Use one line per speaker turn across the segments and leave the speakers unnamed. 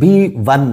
B-1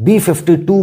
B-52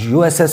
USS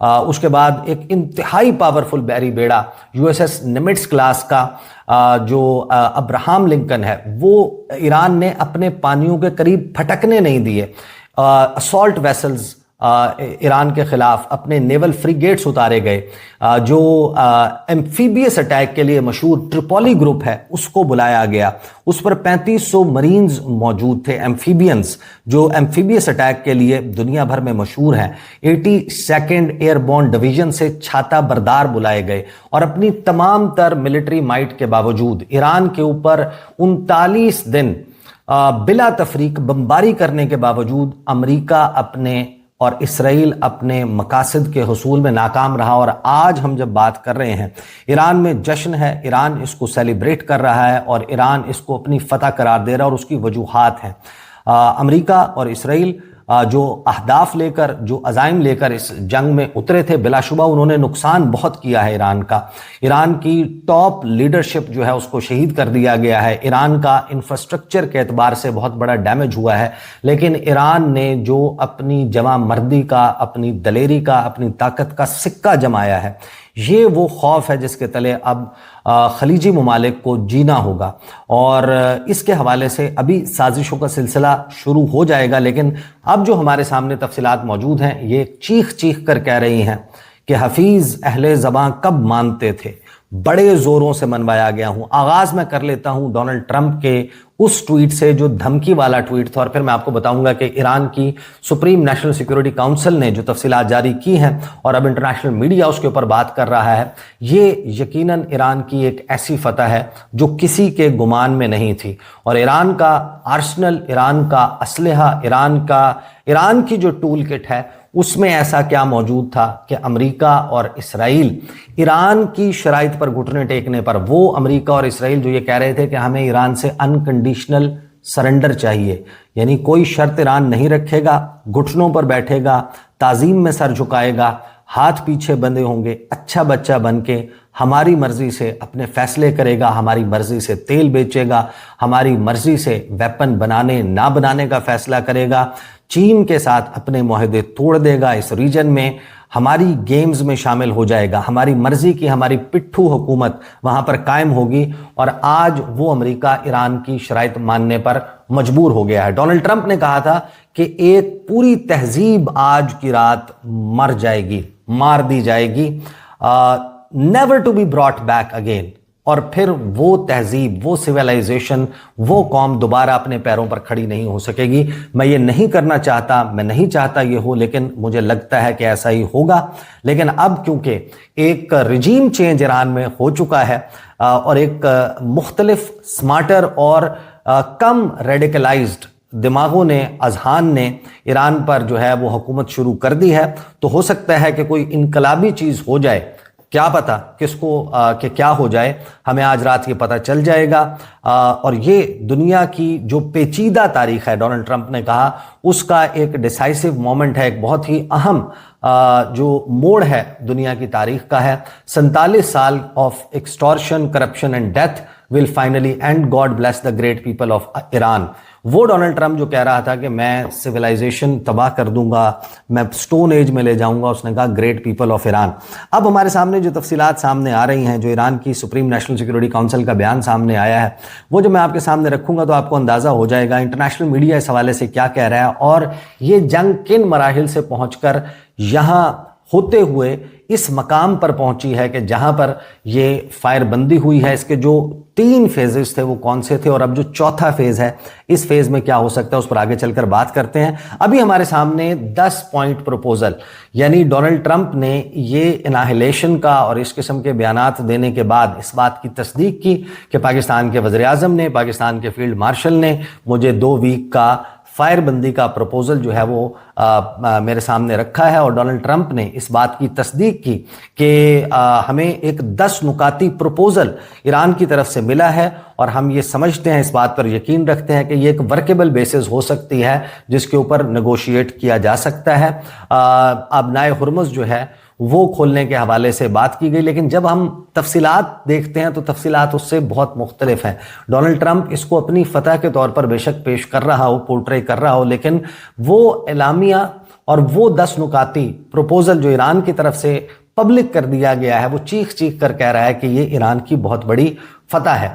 اس کے بعد ایک انتہائی پاورفل بحری بیڑا USS نمٹس کلاس کا جو ابراہم لنکن ہے وہ ایران نے اپنے پانیوں کے قریب پھٹکنے نہیں دیے. اسالٹ ویسلز ایران کے خلاف اپنے نیول فریگیٹس اتارے گئے. جو ایمفیبیس اٹیک کے لیے مشہور ٹرپولی گروپ ہے اس کو بلایا گیا. اس پر 3500 مرینز موجود تھے ایمفیبینز جو ایمفیبیس اٹیک کے لیے دنیا بھر میں مشہور ہیں. 82nd ایئر بورن ڈویژن سے چھاتا بردار بلائے گئے اور اپنی تمام تر ملٹری مائٹ کے باوجود ایران کے اوپر 39 دن بلا تفریق بمباری کرنے کے باوجود امریکہ اپنے اور اسرائیل اپنے مقاصد کے حصول میں ناکام رہا. اور آج ہم جب بات کر رہے ہیں ایران میں جشن ہے, ایران اس کو سیلیبریٹ کر رہا ہے اور ایران اس کو اپنی فتح قرار دے رہا ہے اور اس کی وجوہات ہیں. امریکہ اور اسرائیل جو اہداف لے کر جو عزائم لے کر اس جنگ میں اترے تھے بلا شبہ انہوں نے نقصان بہت کیا ہے ایران کا. ایران کی ٹاپ لیڈرشپ جو ہے اس کو شہید کر دیا گیا ہے. ایران کا انفراسٹرکچر کے اعتبار سے بہت بڑا ڈیمیج ہوا ہے. لیکن ایران نے جو اپنی جمع مردی کا, اپنی دلیری کا, اپنی طاقت کا سکہ جمایا ہے, یہ وہ خوف ہے جس کے تلے اب خلیجی ممالک کو جینا ہوگا. اور اس کے حوالے سے ابھی سازشوں کا سلسلہ شروع ہو جائے گا, لیکن اب جو ہمارے سامنے تفصیلات موجود ہیں یہ چیخ چیخ کر کہہ رہی ہیں کہ حفیظ اہل زباں کب مانتے تھے, بڑے زوروں سے منوایا گیا ہوں. آغاز میں کر لیتا ہوں ڈونلڈ ٹرمپ کے اس ٹویٹ سے جو دھمکی والا ٹویٹ تھا, اور پھر میں آپ کو بتاؤں گا کہ ایران کی سپریم نیشنل سیکیورٹی کاؤنسل نے جو تفصیلات جاری کی ہیں اور اب انٹرنیشنل میڈیا اس کے اوپر بات کر رہا ہے, یہ یقیناً ایران کی ایک ایسی فتح ہے جو کسی کے گمان میں نہیں تھی. اور ایران کا آرسنل, ایران کا اسلحہ, ایران کی جو ٹول کٹ ہے اس میں ایسا کیا موجود تھا کہ امریکہ اور اسرائیل ایران کی شرائط پر گھٹنے ٹیکنے پر, وہ امریکہ اور اسرائیل جو یہ کہہ رہے تھے کہ ہمیں ایران سے انکنڈیشنل سرنڈر چاہیے, یعنی کوئی شرط ایران نہیں رکھے گا, گھٹنوں پر بیٹھے گا, تعظیم میں سر جھکائے گا, ہاتھ پیچھے بندھے ہوں گے, اچھا بچہ بن کے ہماری مرضی سے اپنے فیصلے کرے گا, ہماری مرضی سے تیل بیچے گا, ہماری مرضی سے ویپن بنانے نہ بنانے کا فیصلہ کرے گا, چین کے ساتھ اپنے معاہدے توڑ دے گا, اس ریجن میں ہماری گیمز میں شامل ہو جائے گا, ہماری مرضی کی ہماری پٹھو حکومت وہاں پر قائم ہوگی. اور آج وہ امریکہ ایران کی شرائط ماننے پر مجبور ہو گیا ہے. ڈونلڈ ٹرمپ نے کہا تھا کہ ایک پوری تہذیب آج کی رات مر جائے گی, مار دی جائے گی, never to be brought back again. اور پھر وہ تہذیب, وہ سویلائزیشن, وہ قوم دوبارہ اپنے پیروں پر کھڑی نہیں ہو سکے گی. میں یہ نہیں کرنا چاہتا, میں نہیں چاہتا یہ ہو, لیکن مجھے لگتا ہے کہ ایسا ہی ہوگا. لیکن اب کیونکہ ایک رجیم چینج ایران میں ہو چکا ہے اور ایک مختلف سمارٹر اور کم ریڈیکلائزڈ دماغوں نے, اذہان نے ایران پر جو ہے وہ حکومت شروع کر دی ہے, تو ہو سکتا ہے کہ کوئی انقلابی چیز ہو جائے. کیا پتہ کس کو کہ کیا ہو جائے, ہمیں آج رات یہ پتہ چل جائے گا. اور یہ دنیا کی جو پیچیدہ تاریخ ہے, ڈونلڈ ٹرمپ نے کہا, اس کا ایک ڈیسائسو مومنٹ ہے, ایک بہت ہی اہم جو موڑ ہے دنیا کی تاریخ کا ہے. 47 سال of extortion, corruption and death will finally end. God bless the great people of Iran. وہ ڈونلڈ ٹرمپ جو کہہ رہا تھا کہ میں سویلائزیشن تباہ کر دوں گا, میں سٹون ایج میں لے جاؤں گا, اس نے کہا گریٹ پیپل آف ایران. اب ہمارے سامنے جو تفصیلات سامنے آ رہی ہیں, جو ایران کی سپریم نیشنل سیکیورٹی کاؤنسل کا بیان سامنے آیا ہے, وہ جو میں آپ کے سامنے رکھوں گا تو آپ کو اندازہ ہو جائے گا انٹرنیشنل میڈیا اس حوالے سے کیا کہہ رہا ہے اور یہ جنگ کن مراحل سے پہنچ کر یہاں ہوتے ہوئے اس مقام پر پہنچی ہے کہ جہاں پر یہ فائر بندی ہوئی ہے. اس کے جو 3 فیزز تھے وہ کون سے تھے, اور اب جو چوتھا فیز ہے اس فیز میں کیا ہو سکتا ہے, اس پر آگے چل کر بات کرتے ہیں. ابھی ہمارے سامنے 10 پوائنٹ پروپوزل, یعنی ڈونلڈ ٹرمپ نے یہ اناہیلیشن کا اور اس قسم کے بیانات دینے کے بعد اس بات کی تصدیق کی کہ پاکستان کے وزیر اعظم نے, پاکستان کے فیلڈ مارشل نے مجھے 2 ویک کا فائر بندی کا پروپوزل جو ہے وہ میرے سامنے رکھا ہے. اور ڈونلڈ ٹرمپ نے اس بات کی تصدیق کی کہ ہمیں ایک 10 نکاتی پروپوزل ایران کی طرف سے ملا ہے, اور ہم یہ سمجھتے ہیں, اس بات پر یقین رکھتے ہیں کہ یہ ایک ورکیبل بیسز ہو سکتی ہے جس کے اوپر نیگوشیٹ کیا جا سکتا ہے. اب نائے ہرمز جو ہے وہ کھولنے کے حوالے سے بات کی گئی, لیکن جب ہم تفصیلات دیکھتے ہیں تو تفصیلات اس سے بہت مختلف ہیں. ڈونلڈ ٹرمپ اس کو اپنی فتح کے طور پر بے شک پیش کر رہا ہو, پورٹرے کر رہا ہو, لیکن وہ اعلامیہ اور وہ 10 نکاتی پروپوزل جو ایران کی طرف سے پبلک کر دیا گیا ہے وہ چیخ چیخ کر کہہ رہا ہے کہ یہ ایران کی بہت بڑی فتح ہے۔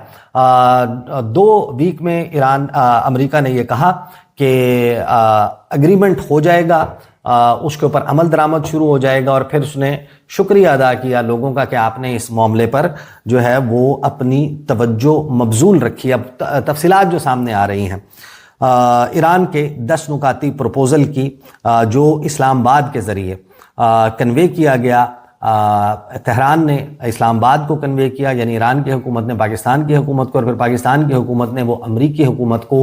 2 ویک میں امریکہ نے یہ کہا کہ اگریمنٹ ہو جائے گا، اس کے اوپر عمل درآمد شروع ہو جائے گا، اور پھر اس نے شکریہ ادا کیا لوگوں کا کہ آپ نے اس معاملے پر جو ہے وہ اپنی توجہ مبذول رکھی۔ اب تفصیلات جو سامنے آ رہی ہیں ایران کے 10 نکاتی پروپوزل کی جو اسلام آباد کے ذریعے کنوے کیا گیا، تہران نے اسلام آباد کو کنوے کیا، یعنی ایران کی حکومت نے پاکستان کی حکومت کو، اور پھر پاکستان کی حکومت نے وہ امریکی حکومت کو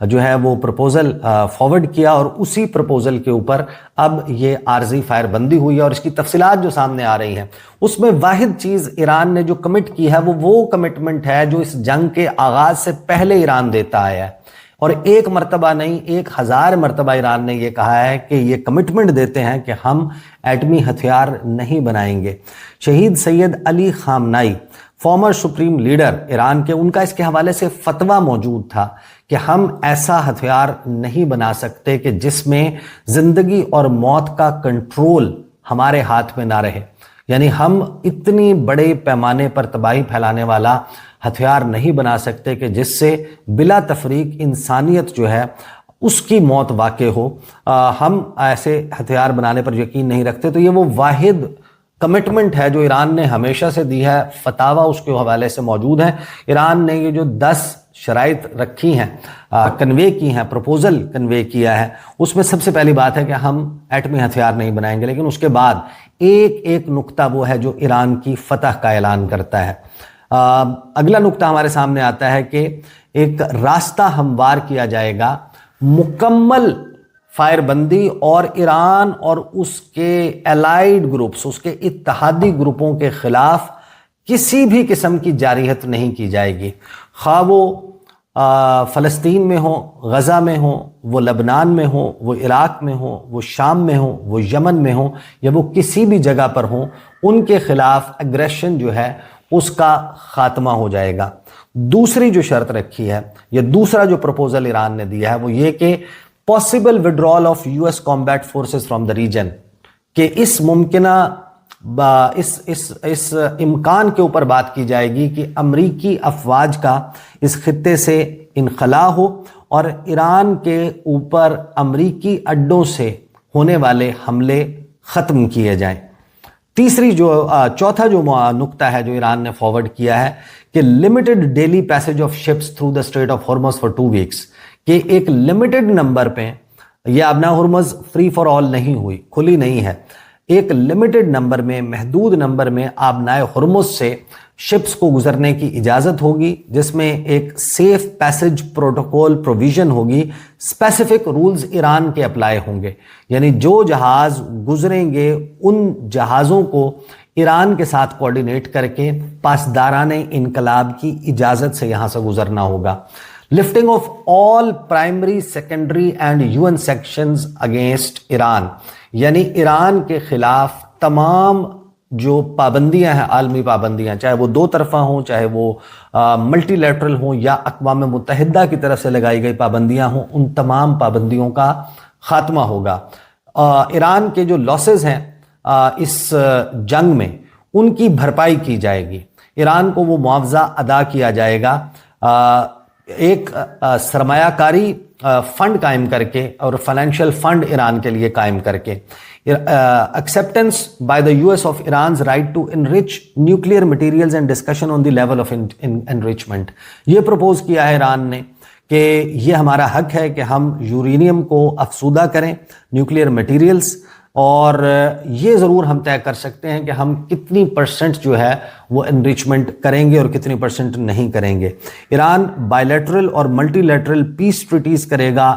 جو ہے وہ پروپوزل فارورڈ کیا، اور اسی پروپوزل کے اوپر اب یہ عارضی فائر بندی ہوئی ہے۔ اور اس کی تفصیلات جو سامنے آ رہی ہیں اس میں واحد چیز ایران نے جو کمٹ کی ہے وہ کمٹمنٹ ہے جو اس جنگ کے آغاز سے پہلے ایران دیتا آیا ہے، اور ایک مرتبہ نہیں 1000 مرتبہ ایران نے یہ کہا ہے کہ یہ کمٹمنٹ دیتے ہیں کہ ہم ایٹمی ہتھیار نہیں بنائیں گے۔ شہید Syed Ali Khamenei former supreme leader Iran کے، ان کا اس کے حوالے سے فتویٰ موجود تھا کہ ہم ایسا ہتھیار نہیں بنا سکتے کہ جس میں زندگی اور موت کا کنٹرول ہمارے ہاتھ میں نہ رہے، یعنی ہم اتنی بڑے پیمانے پر تباہی پھیلانے والا ہتھیار نہیں بنا سکتے کہ جس سے بلا تفریق انسانیت جو ہے اس کی موت واقع ہو، ہم ایسے ہتھیار بنانے پر یقین نہیں رکھتے۔ تو یہ وہ واحد کمٹمنٹ ہے جو ایران نے ہمیشہ سے دی ہے، فتاویٰ اس کے حوالے سے موجود ہے۔ ایران نے یہ جو 10 شرائط رکھی ہیں، کنوے کی ہیں، پروپوزل کنوے کیا ہے، اس میں سب سے پہلی بات ہے کہ ہم ایٹمی ہتھیار نہیں بنائیں گے، لیکن اس کے بعد ایک ایک نقطہ وہ ہے جو ایران کی فتح کا اعلان کرتا ہے۔ اگلا نقطہ ہمارے سامنے آتا ہے کہ ایک راستہ ہموار کیا جائے گا، مکمل فائر بندی، اور ایران اور اس کے الائیڈ گروپس، اس کے اتحادی گروپوں کے خلاف کسی بھی قسم کی جارحیت نہیں کی جائے گی، خواہ وہ فلسطین میں ہوں، غزہ میں ہوں، وہ لبنان میں ہوں، وہ عراق میں ہوں، وہ شام میں ہوں، وہ یمن میں ہوں، یا وہ کسی بھی جگہ پر ہوں، ان کے خلاف اگریشن جو ہے اس کا خاتمہ ہو جائے گا۔ دوسری جو شرط رکھی ہے، یا دوسرا جو پروپوزل ایران نے دیا ہے، وہ یہ کہ possible withdrawal of US combat forces from the region, کہ اس ممکنہ اس امکان کے اوپر بات کی جائے گی کہ امریکی افواج کا اس خطے سے انخلا ہو اور ایران کے اوپر امریکی اڈوں سے ہونے والے حملے ختم کیے جائیں۔ چوتھا جو نقطہ ہے جو ایران نے فارورڈ کیا ہے کہ limited daily passage of ships through the strait of Hormuz for 2 weeks, کہ ایک لمیٹڈ نمبر پہ، یہ آبنا ہرمز فری فار آل نہیں ہوئی، کھلی نہیں ہے، ایک لمیٹڈ نمبر میں، محدود نمبر میں آبنائے ہرمز سے شپس کو گزرنے کی اجازت ہوگی، جس میں ایک سیف پیسج پروٹوکول پروویژن ہوگی، اسپیسیفک رولز ایران کے اپلائی ہوں گے، یعنی جو جہاز گزریں گے ان جہازوں کو ایران کے ساتھ کوارڈینیٹ کر کے پاسداران انقلاب کی اجازت سے یہاں سے گزرنا ہوگا۔ Lifting of all primary, secondary and UN sections against Iran, یعنی ایران کے خلاف تمام جو پابندیاں ہیں، عالمی پابندیاں، چاہے وہ 2 طرفہ ہوں، چاہے وہ ملٹی لیٹرل ہوں، یا اقوام متحدہ کی طرف سے لگائی گئی پابندیاں ہوں، ان تمام پابندیوں کا خاتمہ ہوگا۔ ایران کے جو لاسز ہیں اس جنگ میں، ان کی بھرپائی کی جائے گی، ایران کو وہ معاوضہ ادا کیا جائے گا، ایک سرمایہ کاری فنڈ قائم کر کے، اور فائنینشیل فنڈ ایران کے لیے قائم کر کے، acceptance by the US of Iran's right to enrich nuclear materials and discussion on the level of enrichment، یہ پروپوز کیا ہے ایران نے کہ یہ ہمارا حق ہے کہ ہم یورینیم کو افزودہ کریں، نیوکلیئر میٹیریلز، اور یہ ضرور ہم طے کر سکتے ہیں کہ ہم کتنی % جو ہے وہ انریچمنٹ کریں گے اور کتنی % نہیں کریں گے۔ ایران بائی لیٹرل اور ملٹی لیٹرل پیس ٹریٹیز کرے گا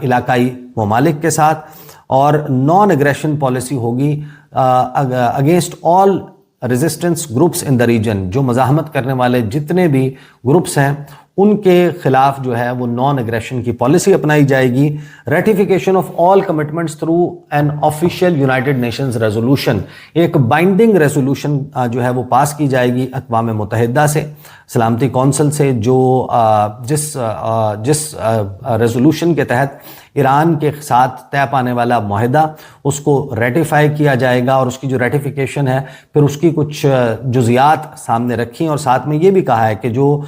علاقائی ممالک کے ساتھ، اور نان اگریشن پالیسی ہوگی against all resistance groups in the region, جو مزاحمت کرنے والے جتنے بھی گروپس ہیں ان کے خلاف جو ہے وہ نان اگریشن کی پالیسی اپنائی جائے گی۔ Ratification of all commitments through N official United nations resolution, ایک بائنڈنگ ریزولوشن جو ہے وہ پاس کی جائے گی اقوام متحدہ سے، سلامتی کونسل سے، جو جس ریزولوشن کے تحت ایران کے ساتھ طے پانے والا معاہدہ اس کو ریٹیفائی کیا جائے گا، اور اس کی جو ریٹیفیکیشن ہے پھر اس کی کچھ جزیات سامنے رکھی، اور ساتھ میں یہ بھی کہا ہے کہ جو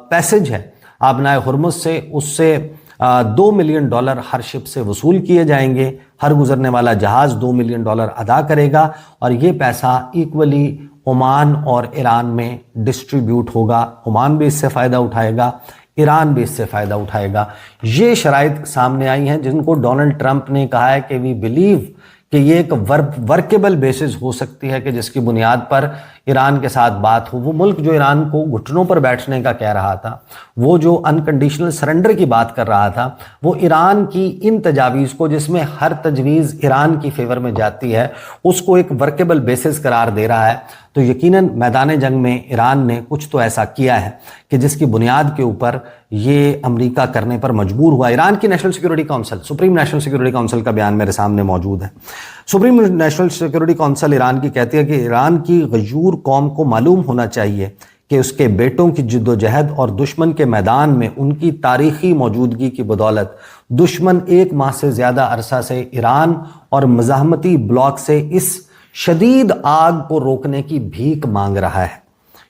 پیسج ہے آبنائے ہرمز سے، اس سے $2 ملین ہر شپ سے وصول کیے جائیں گے، ہر گزرنے والا جہاز $2 ملین ادا کرے گا، اور یہ پیسہ ایکولی عمان اور ایران میں ڈسٹریبیوٹ ہوگا۔ عمان بھی اس سے فائدہ اٹھائے گا، ایران بھی اس سے فائدہ اٹھائے گا۔ یہ شرائط سامنے آئی ہیں جن کو ڈونلڈ ٹرمپ نے کہا ہے کہ وی بلیو کہ یہ ایک ورکیبل بیسز ہو سکتی ہے کہ جس کی بنیاد پر ایران کے ساتھ بات ہو۔ وہ ملک جو ایران کو گھٹنوں پر بیٹھنے کا کہہ رہا تھا، وہ جو انکنڈیشنل سرنڈر کی بات کر رہا تھا، وہ ایران کی ان تجاویز کو، جس میں ہر تجویز ایران کی فیور میں جاتی ہے، اس کو ایک ورکیبل بیسز قرار دے رہا ہے۔ تو یقیناً میدان جنگ میں ایران نے کچھ تو ایسا کیا ہے کہ جس کی بنیاد کے اوپر یہ امریکہ کرنے پر مجبور ہوا۔ ایران کی national security council, supreme national security council کا بیان میرے سامنے موجود ہے۔ Supreme national security council Iran کی کہتی ہے کہ ایران کی غیور قوم کو معلوم ہونا چاہیے کہ اس کے بیٹوں کی جد و جہد اور دشمن کے میدان میں ان کی تاریخی موجودگی کی بدولت دشمن 1 ماہ سے زیادہ عرصہ سے ایران اور مزاحمتی بلاک سے اس شدید آگ کو روکنے کی بھیک مانگ رہا ہے۔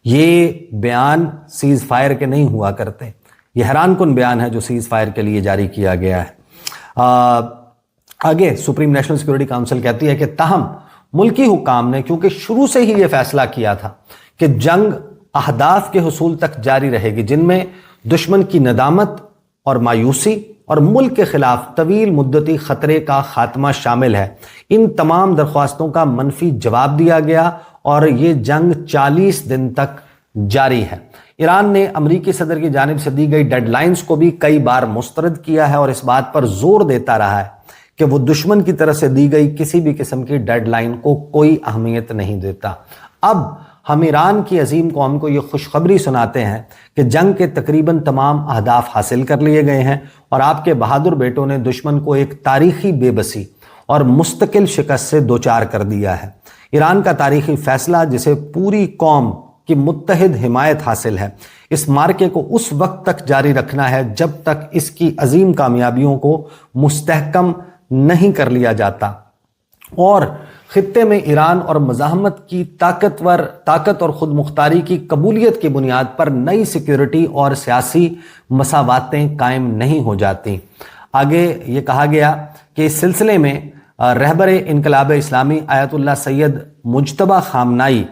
یہ بیان سیز فائر کے نہیں ہوا کرتے، یہ حیران کن بیان ہے جو سیز فائر کے لیے جاری کیا گیا ہے۔ آگے سپریم نیشنل سیکیورٹی کونسل کہتی ہے کہ تاہم ملکی حکام نے کیونکہ شروع سے ہی یہ فیصلہ کیا تھا کہ جنگ اہداف کے حصول تک جاری رہے گی، جن میں دشمن کی ندامت اور مایوسی اور ملک کے خلاف طویل مدتی خطرے کا خاتمہ شامل ہے، ان تمام درخواستوں کا منفی جواب دیا گیا اور یہ جنگ 40 دن تک جاری ہے۔ ایران نے امریکی صدر کی جانب سے دی گئی ڈیڈ لائنز کو بھی کئی بار مسترد کیا ہے اور اس بات پر زور دیتا رہا ہے کہ وہ دشمن کی طرف سے دی گئی کسی بھی قسم کی ڈیڈ لائن کو کوئی اہمیت نہیں دیتا۔ اب ہم ایران کی عظیم قوم کو یہ خوشخبری سناتے ہیں کہ جنگ کے تقریباً تمام اہداف حاصل کر لیے گئے ہیں اور آپ کے بہادر بیٹوں نے دشمن کو ایک تاریخی بے بسی اور مستقل شکست سے دوچار کر دیا ہے۔ ایران کا تاریخی فیصلہ، جسے پوری قوم کی متحد حمایت حاصل ہے، اس مارکے کو اس وقت تک جاری رکھنا ہے جب تک اس کی عظیم کامیابیوں کو مستحکم نہیں کر لیا جاتا اور خطے میں ایران اور مزاحمت کی طاقت اور خود مختاری کی قبولیت کی بنیاد پر نئی سیکیورٹی اور سیاسی مساواتیں قائم نہیں ہو جاتی۔ آگے یہ کہا گیا کہ اس سلسلے میں رہبر انقلاب اسلامی آیت اللہ سید مجتبی خامنائی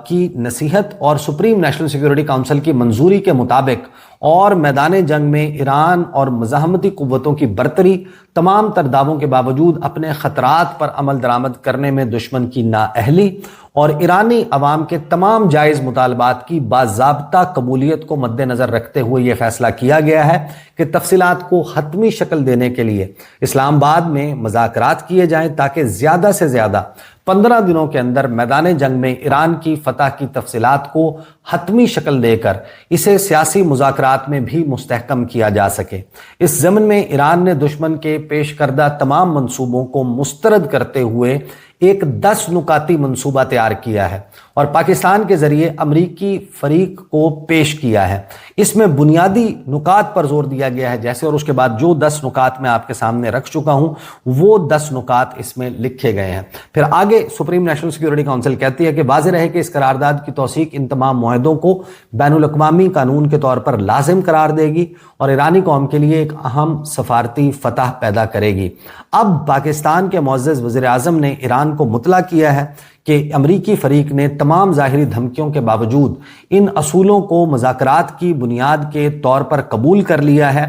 کی نصیحت اور سپریم نیشنل سیکیورٹی کونسل کی منظوری کے مطابق اور میدان جنگ میں ایران اور مزاحمتی قوتوں کی برتری تمام تر دعووں کے باوجود اپنے خطرات پر عمل درآمد کرنے میں دشمن کی نااہلی اور ایرانی عوام کے تمام جائز مطالبات کی باضابطہ قبولیت کو مد نظر رکھتے ہوئے یہ فیصلہ کیا گیا ہے کہ تفصیلات کو حتمی شکل دینے کے لیے اسلام آباد میں مذاکرات کیے جائیں تاکہ زیادہ سے زیادہ 15 دنوں کے اندر میدان جنگ میں ایران کی فتح کی تفصیلات کو حتمی شکل دے کر اسے سیاسی مذاکرات میں بھی مستحکم کیا جا سکے۔ اس ضمن میں ایران نے دشمن کے پیش کردہ تمام منصوبوں کو مسترد کرتے ہوئے ایک 10 نکاتی منصوبہ تیار کیا ہے اور پاکستان کے ذریعے امریکی فریق کو پیش کیا ہے۔ اس میں بنیادی نکات پر زور دیا گیا ہے جیسے، اور اس کے بعد جو 10 نکات میں آپ کے سامنے رکھ چکا ہوں وہ 10 نکات اس میں لکھے گئے ہیں۔ پھر آگے سپریم نیشنل سیکیورٹی کونسل کہتی ہے کہ واضح رہے کہ اس قرارداد کی توثیق ان تمام معاہدوں کو بین الاقوامی قانون کے طور پر لازم قرار دے گی اور ایرانی قوم کے لیے ایک اہم سفارتی فتح پیدا کرے گی۔ اب پاکستان کے معزز وزیر اعظم نے ایران کو مطلع کیا ہے کہ امریکی فریق نے تمام ظاہری دھمکیوں کے باوجود ان اصولوں کو مذاکرات کی بنیاد کے طور پر قبول کر لیا ہے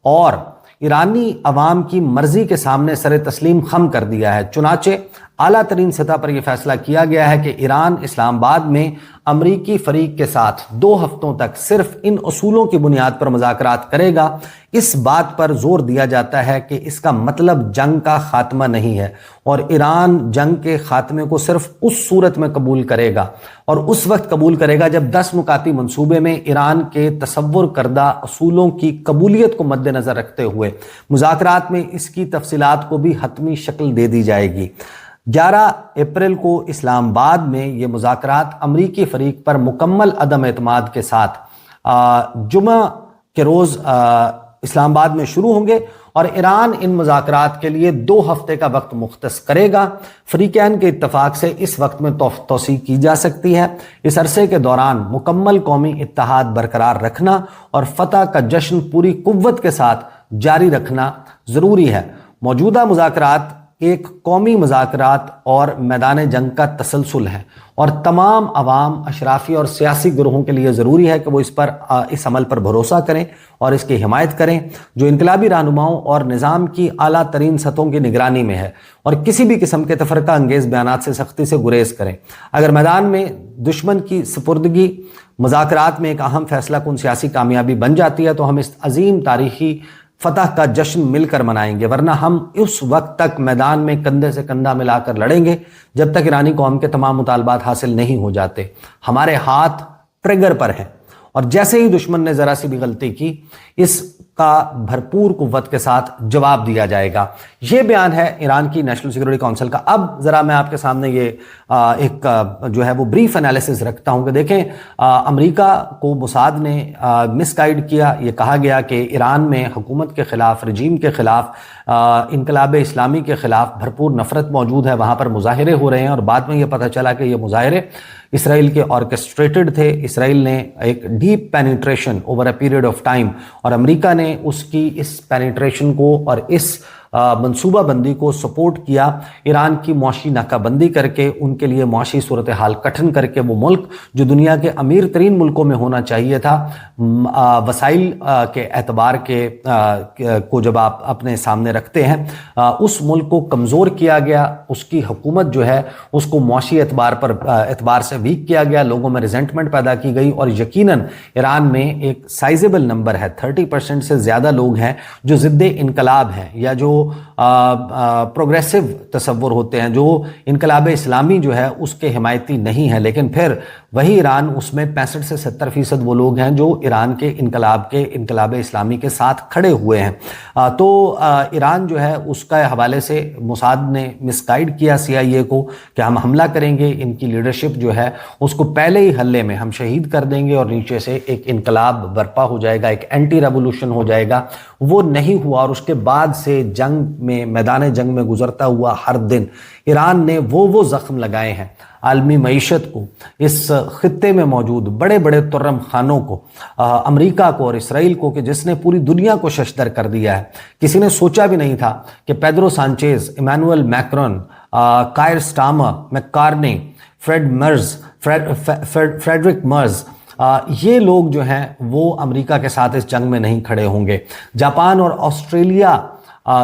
اور ایرانی عوام کی مرضی کے سامنے سر تسلیم خم کر دیا ہے۔ چنانچہ اعلیٰ ترین سطح پر یہ فیصلہ کیا گیا ہے کہ ایران اسلام آباد میں امریکی فریق کے ساتھ 2 ہفتوں تک صرف ان اصولوں کی بنیاد پر مذاکرات کرے گا۔ اس بات پر زور دیا جاتا ہے کہ اس کا مطلب جنگ کا خاتمہ نہیں ہے اور ایران جنگ کے خاتمے کو صرف اس صورت میں قبول کرے گا اور اس وقت قبول کرے گا جب 10 نکاتی منصوبے میں ایران کے تصور کردہ اصولوں کی قبولیت کو مد نظر رکھتے ہوئے مذاکرات میں اس کی تفصیلات کو بھی حتمی شکل دے دی جائے گی۔ 11 اپریل کو اسلام آباد میں یہ مذاکرات امریکی فریق پر مکمل عدم اعتماد کے ساتھ جمعہ کے روز اسلام آباد میں شروع ہوں گے اور ایران ان مذاکرات کے لیے 2 ہفتے کا وقت مختص کرے گا۔ فریقین کے اتفاق سے اس وقت میں توسیع کی جا سکتی ہے۔ اس عرصے کے دوران مکمل قومی اتحاد برقرار رکھنا اور فتح کا جشن پوری قوت کے ساتھ جاری رکھنا ضروری ہے۔ موجودہ مذاکرات ایک قومی مذاکرات اور میدان جنگ کا تسلسل ہے اور تمام عوام، اشرافی اور سیاسی گروہوں کے لیے ضروری ہے کہ وہ اس عمل پر بھروسہ کریں اور اس کی حمایت کریں جو انقلابی رہنماؤں اور نظام کی اعلیٰ ترین سطحوں کی نگرانی میں ہے، اور کسی بھی قسم کے تفرقہ انگیز بیانات سے سختی سے گریز کریں۔ اگر میدان میں دشمن کی سپردگی مذاکرات میں ایک اہم فیصلہ کن سیاسی کامیابی بن جاتی ہے تو ہم اس عظیم تاریخی فتح کا جشن مل کر منائیں گے، ورنہ ہم اس وقت تک میدان میں کندھے سے کندھا ملا کر لڑیں گے جب تک ایرانی قوم کے تمام مطالبات حاصل نہیں ہو جاتے۔ ہمارے ہاتھ ٹریگر پر ہیں، اور جیسے ہی دشمن نے ذرا سی بھی غلطی کی اس کا بھرپور قوت کے ساتھ جواب دیا جائے گا۔ یہ بیان ہے ایران کی نیشنل سیکورٹی کونسل کا۔ اب ذرا میں آپ کے سامنے یہ ایک جو ہے وہ بریف انالیسز رکھتا ہوں کہ دیکھیں امریکہ کو موساد نے مس گائیڈ کیا۔ یہ کہا گیا کہ ایران میں حکومت کے خلاف، رجیم کے خلاف، انقلاب اسلامی کے خلاف بھرپور نفرت موجود ہے، وہاں پر مظاہرے ہو رہے ہیں، اور بعد میں یہ پتہ چلا کہ یہ مظاہرے اسرائیل کے آرکسٹریٹڈ تھے۔ اسرائیل نے ایک deep penetration over a period of time, اور امریکہ نے اس کی اس پینیٹریشن کو اور اس منصوبہ بندی کو سپورٹ کیا، ایران کی معاشی ناکہ بندی کر کے، ان کے لیے معاشی صورتحال کٹھن کر کے۔ وہ ملک جو دنیا کے امیر ترین ملکوں میں ہونا چاہیے تھا، وسائل کے اعتبار کو جب آپ اپنے سامنے رکھتے ہیں، اس ملک کو کمزور کیا گیا، اس کی حکومت جو ہے اس کو معاشی اعتبار سے ویک کیا گیا، لوگوں میں ریزنٹمنٹ پیدا کی گئی، اور یقیناً ایران میں ایک سائزیبل نمبر ہے، 30% سے زیادہ لوگ ہیں جو ضد انقلاب ہیں، یا جو پروگریسو تصور ہوتے ہیں، جو انقلاب اسلامی جو ہے اس کے حمایتی نہیں ہیں، لیکن پھر وہی ایران، اس میں 65 سے 70% وہ لوگ ہیں جو ایران کے انقلاب اسلامی کے ساتھ کھڑے ہوئے ہیں۔ تو ایران جو ہے اس کا حوالے سے موساد نے مس گائیڈ کیا CIA کو کہ ہم حملہ کریں گے، ان کی لیڈرشپ جو ہے اس کو پہلے ہی حلے میں ہم شہید کر دیں گے، اور نیچے سے ایک انقلاب برپا ہو جائے گا، ایک اینٹی ریولوشن ہو جائے گا۔ وہ نہیں ہوا، اور اس کے بعد سے میدان جنگ میں گزرتا ہوا ہر دن ایران نے وہ زخم لگائے ہیں عالمی معیشت کو، اس خطے میں موجود بڑے بڑے ترم خانوں کو، امریکہ کو اور اسرائیل کو، کہ جس نے پوری دنیا کو ششدر کر دیا ہے۔ کسی نے سوچا بھی نہیں تھا کہ Pedro Sanchez, Emmanuel Macron, Keir Starmer, Carney, Friedrich Merz, یہ لوگ جو ہیں وہ امریکہ کے ساتھ اس جنگ میں نہیں کھڑے ہوں گے۔ جاپان اور آسٹریلیا،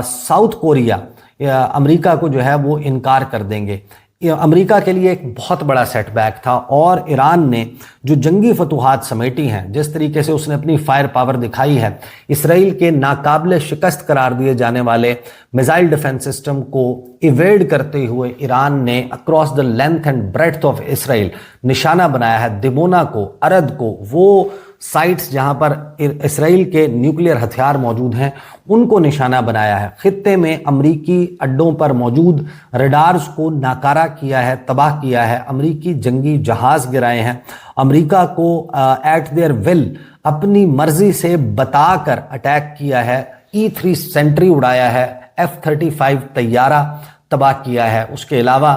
ساؤتھ کوریا امریکہ کو جو ہے وہ انکار کر دیں گے۔ امریکہ کے لیے ایک بہت بڑا سیٹ بیک تھا، اور ایران نے جو جنگی فتوحات سمیٹی ہیں، جس طریقے سے اس نے اپنی فائر پاور دکھائی ہے، اسرائیل کے ناقابل شکست قرار دیے جانے والے میزائل ڈیفنس سسٹم کو ایویڈ کرتے ہوئے ایران نے across the length and breadth of Israel نشانہ بنایا ہے۔ دیمونا کو، ارد کو، وہ سائٹس جہاں پر اسرائیل کے نیوکلیئر ہتھیار موجود ہیں، ان کو نشانہ بنایا ہے۔ خطے میں امریکی اڈوں پر موجود ریڈارز کو ناکارہ کیا ہے، تباہ کیا ہے، امریکی جنگی جہاز گرائے ہیں، امریکہ کو ایٹ دیئر ول اپنی مرضی سے بتا کر اٹیک کیا ہے، E3 سینٹری اڑایا ہے، F-35 طیارہ تباہ کیا ہے۔ اس کے علاوہ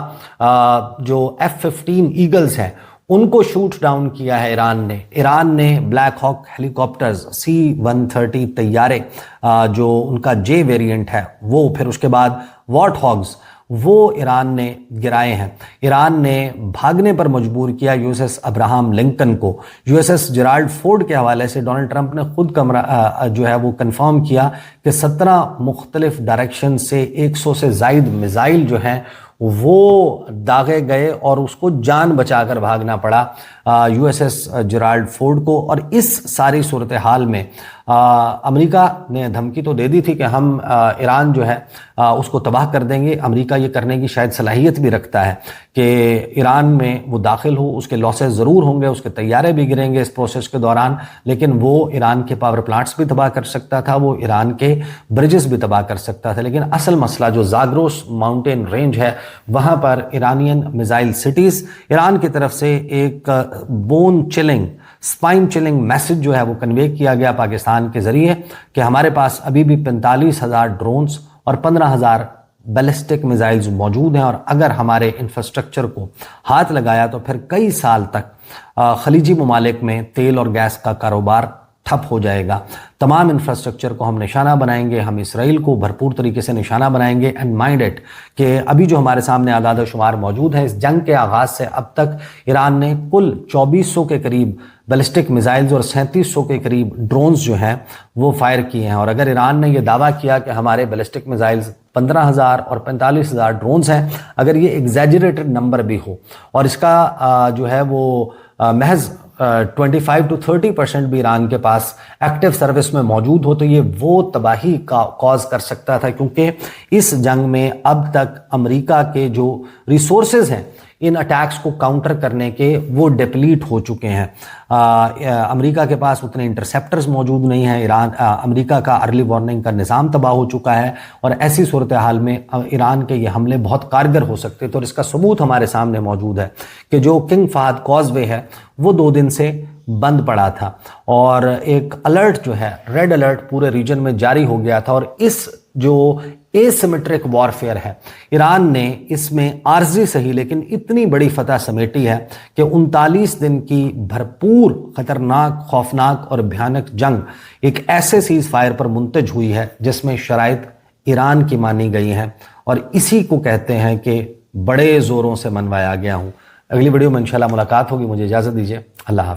جو F-15 ایگلز ہیں ان کو شوٹ ڈاؤن کیا ہے ایران نے بلیک ہاک ہیلی کاپٹرز، C-130 طیارے جو ان کا J ویریئنٹ ہے وہ، پھر اس کے بعد وارٹ ہاگز، وہ ایران نے گرائے ہیں۔ ایران نے بھاگنے پر مجبور کیا USS ابراہم لنکن کو۔ USS جرالڈ فورڈ کے حوالے سے ڈونلڈ ٹرمپ نے خود جو ہے وہ کنفرم کیا کہ 17 مختلف ڈائریکشن سے 100 سے زائد میزائل جو ہیں وہ داغے گئے، اور اس کو جان بچا کر بھاگنا پڑا USS جرالڈ فورڈ کو۔ اور اس ساری صورتحال میں امریکہ نے دھمکی تو دے دی تھی کہ ہم ایران جو ہے اس کو تباہ کر دیں گے۔ امریکہ یہ کرنے کی شاید صلاحیت بھی رکھتا ہے کہ ایران میں وہ داخل ہو، اس کے لاسز ضرور ہوں گے، اس کے طیارے بھی گریں گے اس پروسیس کے دوران، لیکن وہ ایران کے پاور پلانٹس بھی تباہ کر سکتا تھا، وہ ایران کے برجز بھی تباہ کر سکتا تھا۔ لیکن اصل مسئلہ جو زاگروس ماؤنٹین رینج ہے، وہاں پر ایرانین میزائل سٹیز، ایران کی طرف سے ایک بون چلنگ، سپائن چلنگ میسج جو ہے وہ کنوے کیا گیا پاکستان ایران کے ذریعے کہ ہمارے پاس ابھی بھی 45,000 ڈرونز اور 15,000 بیلسٹک میزائلز موجود ہیں، اور اگر ہمارے انفراسٹرکچر کو ہاتھ لگایا تو پھر کئی سال تک خلیجی ممالک میں تیل اور گیس کا کاروبار ٹھپ ہو جائے گا۔ تمام انفراسٹرکچر کو ہم نشانہ بنائیں گے، ہم اسرائیل کو بھرپور طریقے سے نشانہ بنائیں گے۔ اینڈ مائنڈ اٹ کہ ابھی جو ہمارے سامنے اعداد و شمار موجود ہیں، اس جنگ کے آغاز سے اب تک ایران نے کل 2400 کے قریب بیلسٹک میزائلز اور 3700 کے قریب ڈرونز جو ہیں وہ فائر کیے ہیں۔ اور اگر ایران نے یہ دعویٰ کیا کہ ہمارے بیلسٹک میزائلز 15,000 اور 45,000 ڈرونز ہیں، اگر یہ ایگزیجریٹڈ نمبر بھی ہو اور اس کا جو ہے وہ محض 25 to 30% بھی ایران کے پاس ایکٹیو سروس میں موجود ہو، تو یہ وہ تباہی کا کاز کر سکتا تھا، کیونکہ اس جنگ میں اب تک امریکہ کے جو ریسورسز ہیں ان اٹیکس کو کاؤنٹر کرنے کے وہ ڈپلیٹ ہو چکے ہیں۔ امریکہ کے پاس اتنے انٹرسیپٹرز موجود نہیں ہیں، امریکہ کا ارلی وارننگ کا نظام تباہ ہو چکا ہے، اور ایسی صورتحال میں ایران کے یہ حملے بہت کارگر ہو سکتے تھے۔ اور اس کا ثبوت ہمارے سامنے موجود ہے کہ جو کنگ فہد کاز وے ہے وہ 2 دن سے بند پڑا تھا، اور ایک الرٹ جو ہے ریڈ الرٹ پورے ریجن میں جاری ہو گیا تھا۔ اور اس جو اے سیمیٹرک وارفیئر ہے، ایران نے اس میں عارضی صحیح لیکن اتنی بڑی فتح سمیٹی ہے کہ 39 دن کی بھرپور خطرناک، خوفناک اور بھیانک جنگ ایک ایسے سیز فائر پر منتج ہوئی ہے جس میں شرائط ایران کی مانی گئی ہیں، اور اسی کو کہتے ہیں کہ بڑے زوروں سے منوایا گیا ہوں۔ اگلی ویڈیو میں انشاءاللہ ملاقات ہوگی، مجھے اجازت دیجیے، اللہ حافظ۔